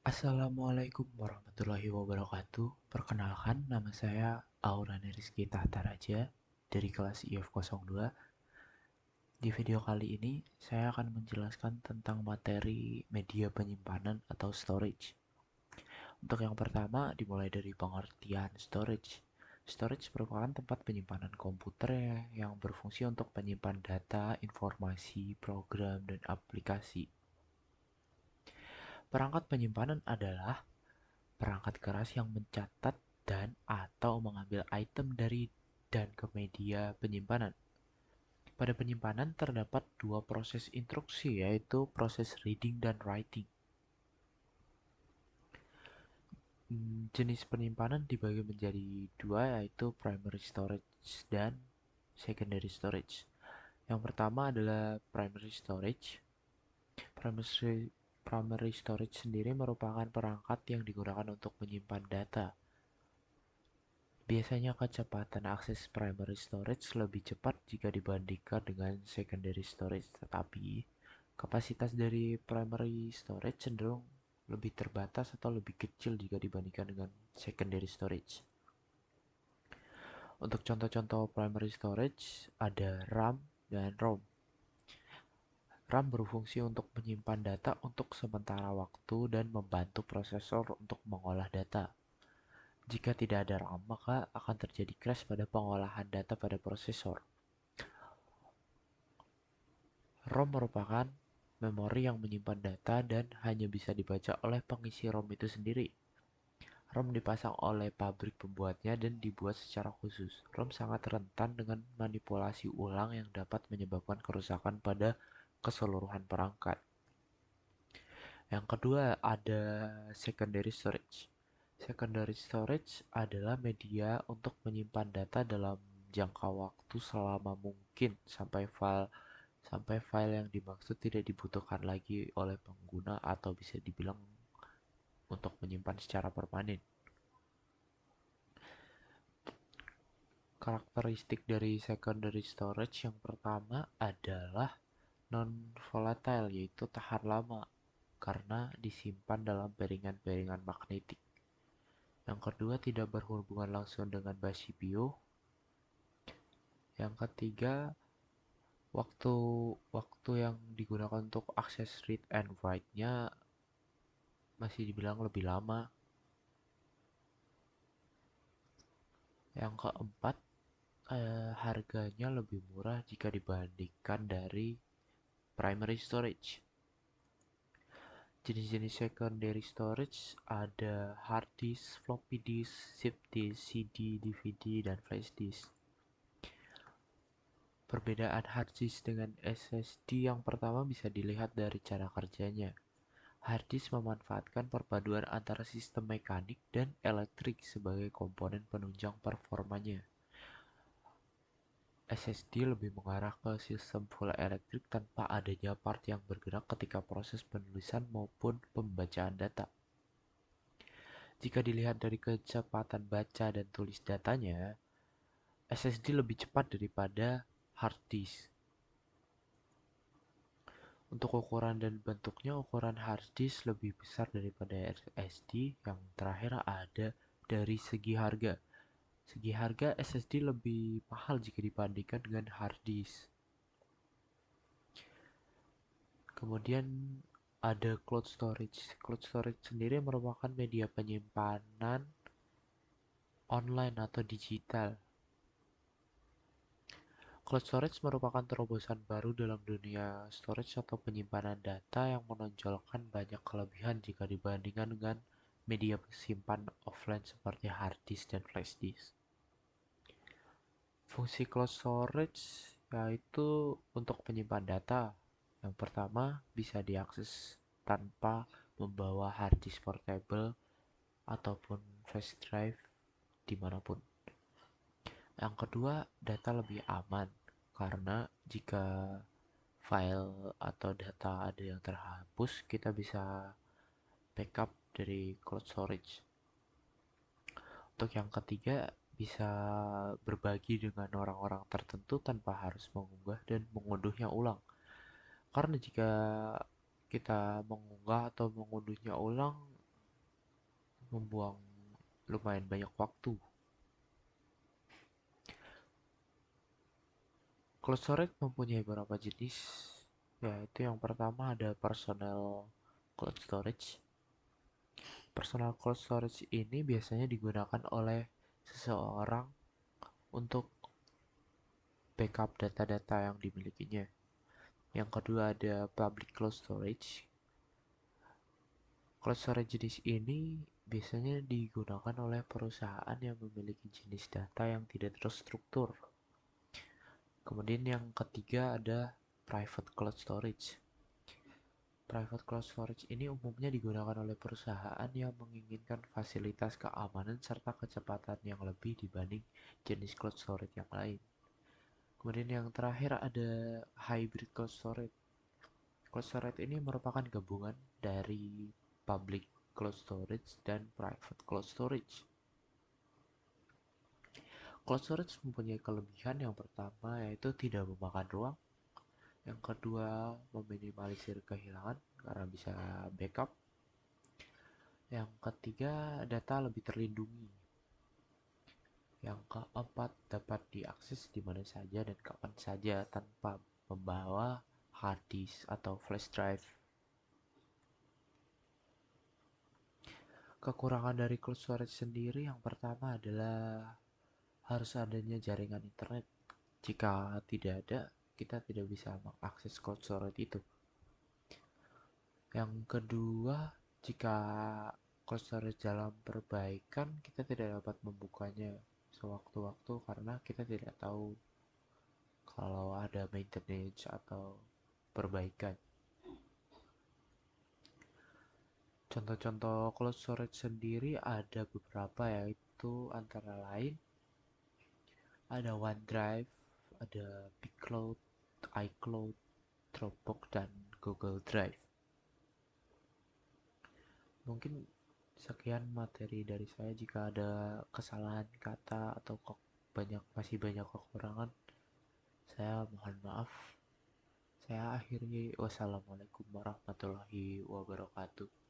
Assalamualaikum warahmatullahi wabarakatuh. Perkenalkan, nama saya Aurani Rizky Tahtaraja dari kelas IF02. Di video kali ini, saya akan menjelaskan tentang materi media penyimpanan atau storage. Untuk yang pertama, dimulai dari pengertian storage. Storage merupakan tempat penyimpanan komputer yang berfungsi untuk menyimpan data, informasi, program, dan aplikasi. Perangkat penyimpanan adalah perangkat keras yang mencatat dan atau mengambil item dari dan ke media penyimpanan. Pada penyimpanan terdapat dua proses instruksi, yaitu proses reading dan writing. Jenis penyimpanan dibagi menjadi dua, yaitu primary storage dan secondary storage. Yang pertama adalah primary storage. Primary, primary storage sendiri merupakan perangkat yang digunakan untuk menyimpan data. Biasanya kecepatan akses primary storage lebih cepat jika dibandingkan dengan secondary storage, tetapi kapasitas dari primary storage cenderung lebih terbatas atau lebih kecil jika dibandingkan dengan secondary storage. Untuk contoh-contoh primary storage ada RAM dan ROM. RAM berfungsi untuk menyimpan data untuk sementara waktu dan membantu prosesor untuk mengolah data. Jika tidak ada RAM, maka akan terjadi crash pada pengolahan data pada prosesor. ROM merupakan memori yang menyimpan data dan hanya bisa dibaca oleh pengisi ROM itu sendiri. ROM dipasang oleh pabrik pembuatnya dan dibuat secara khusus. ROM sangat rentan dengan manipulasi ulang yang dapat menyebabkan kerusakan pada keseluruhan perangkat. Yang kedua ada secondary storage. Secondary storage adalah media untuk menyimpan data dalam jangka waktu selama mungkin sampai file yang dimaksud tidak dibutuhkan lagi oleh pengguna atau bisa dibilang untuk menyimpan secara permanen. Karakteristik dari secondary storage yang pertama adalah non-volatile, yaitu tahan lama karena disimpan dalam jaringan magnetik. Yang kedua, tidak berhubungan langsung dengan bus CPU. Yang ketiga, waktu waktu yang digunakan untuk akses read and write-nya masih dibilang lebih lama. Yang keempat, harganya lebih murah jika dibandingkan dari primary storage. Jenis-jenis secondary storage ada hard disk, floppy disk, zip disk, CD, DVD, dan flash disk. Perbedaan hard disk dengan SSD yang pertama bisa dilihat dari cara kerjanya. Hard disk memanfaatkan perpaduan antara sistem mekanik dan elektrik sebagai komponen penunjang performanya. SSD lebih mengarah ke sistem full elektrik tanpa adanya part yang bergerak ketika proses penulisan maupun pembacaan data. Jika dilihat dari kecepatan baca dan tulis datanya, SSD lebih cepat daripada hard disk. Untuk ukuran dan bentuknya, ukuran hard disk lebih besar daripada SSD. Yang terakhir ada dari segi harga. Segi harga SSD lebih mahal jika dibandingkan dengan hard disk. Kemudian ada cloud storage. Cloud storage sendiri merupakan media penyimpanan online atau digital. Cloud storage merupakan terobosan baru dalam dunia storage atau penyimpanan data yang menonjolkan banyak kelebihan jika dibandingkan dengan media simpan offline seperti hard disk dan flash disk. Fungsi cloud storage yaitu untuk menyimpan data. Yang pertama, bisa diakses tanpa membawa hard disk portable ataupun flash drive dimanapun. Yang kedua, data lebih aman karena jika file atau data ada yang terhapus, kita bisa backup dari cloud storage. Untuk yang ketiga, bisa berbagi dengan orang-orang tertentu tanpa harus mengunggah dan mengunduhnya ulang. Karena jika kita mengunggah atau mengunduhnya ulang, membuang lumayan banyak waktu. Cloud storage mempunyai beberapa jenis, yaitu yang pertama ada personal cloud storage. Personal cloud storage ini biasanya digunakan oleh seseorang untuk backup data-data yang dimilikinya. Yang kedua ada public cloud storage. Cloud storage jenis ini biasanya digunakan oleh perusahaan yang memiliki jenis data yang tidak terstruktur. Kemudian yang ketiga ada private cloud storage. Private cloud storage ini umumnya digunakan oleh perusahaan yang menginginkan fasilitas keamanan serta kecepatan yang lebih dibanding jenis cloud storage yang lain. Kemudian yang terakhir ada hybrid cloud storage. Cloud storage ini merupakan gabungan dari public cloud storage dan private cloud storage. Cloud storage mempunyai kelebihan yang pertama yaitu tidak memakan ruang. Yang kedua, meminimalisir kehilangan karena bisa backup. Yang ketiga, data lebih terlindungi. Yang keempat, dapat diakses di mana saja dan kapan saja tanpa membawa hard disk atau flash drive. Kekurangan dari cloud storage sendiri yang pertama adalah harus adanya jaringan internet. Jika tidak ada, kita tidak bisa mengakses cloud storage itu. Yang kedua, jika cloud storage dalam perbaikan, kita tidak dapat membukanya sewaktu-waktu karena kita tidak tahu kalau ada maintenance atau perbaikan. Contoh-contoh cloud storage sendiri ada beberapa, yaitu antara lain ada OneDrive, ada BigCloud, iCloud, Dropbox, dan Google Drive. Mungkin sekian materi dari saya. Jika ada kesalahan kata atau masih banyak kekurangan, saya mohon maaf. Saya akhiri, wassalamualaikum warahmatullahi wabarakatuh.